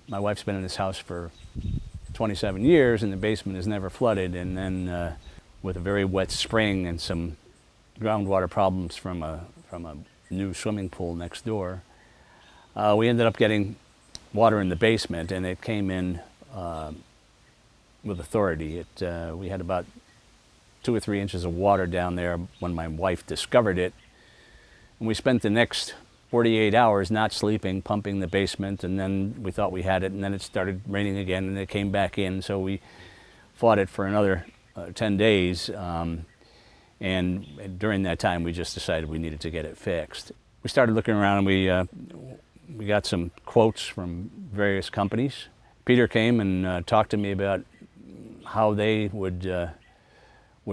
My wife's been in this house for 27 years and the basement has never flooded, and then with a very wet spring and some groundwater problems from a new swimming pool next door, we ended up getting water in the basement, and it came in with authority. We had about 2 or 3 inches of water down there when my wife discovered it, and we spent the next 48 hours not sleeping, pumping the basement, and then we thought we had it, and then it started raining again, and it came back in, so we fought it for another 10 days, and during that time we just decided we needed to get it fixed. We started looking around, and we got some quotes from various companies. Peter came and talked to me about how they would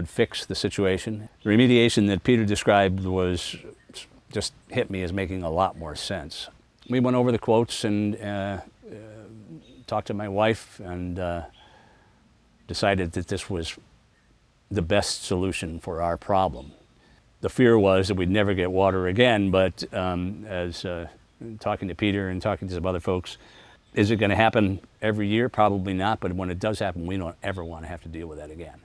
fix the situation. The remediation that Peter described just hit me as making a lot more sense. We went over the quotes and talked to my wife and decided that this was the best solution for our problem. The fear was that we'd never get water again, but as talking to Peter and talking to some other folks, is it going to happen every year? Probably not, but when it does happen, we don't ever want to have to deal with that again.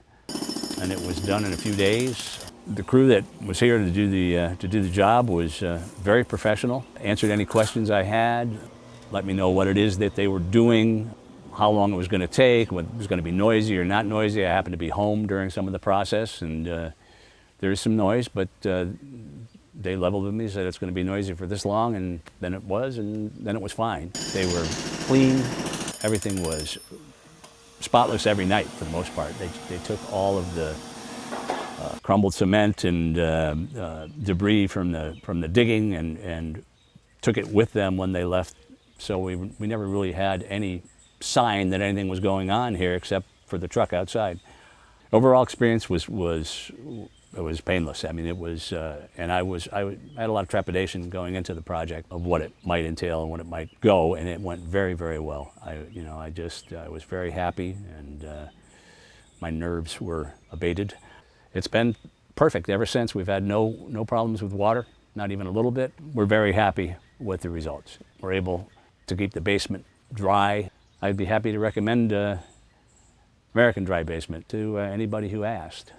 And it was done in a few days. The crew that was here to do the job was very professional, answered any questions I had, let me know what it is that they were doing, how long it was going to take, whether it was going to be noisy or not noisy. I happened to be home during some of the process, and there is some noise, but they leveled with me, said it's going to be noisy for this long, and then it was, and then it was fine. They were clean. Everything was spotless every night for the most part. They took all of the crumbled cement and debris from the digging and took it with them when they left. So we never really had any sign that anything was going on here except for the truck outside. Overall experience was painless. I mean, it was, and I had a lot of trepidation going into the project of what it might entail and what it might go, and it went very, very well. I was very happy, and my nerves were abated. It's been perfect ever since. We've had no problems with water, not even a little bit. We're very happy with the results. We're able to keep the basement dry. I'd be happy to recommend American Dry Basement to anybody who asked.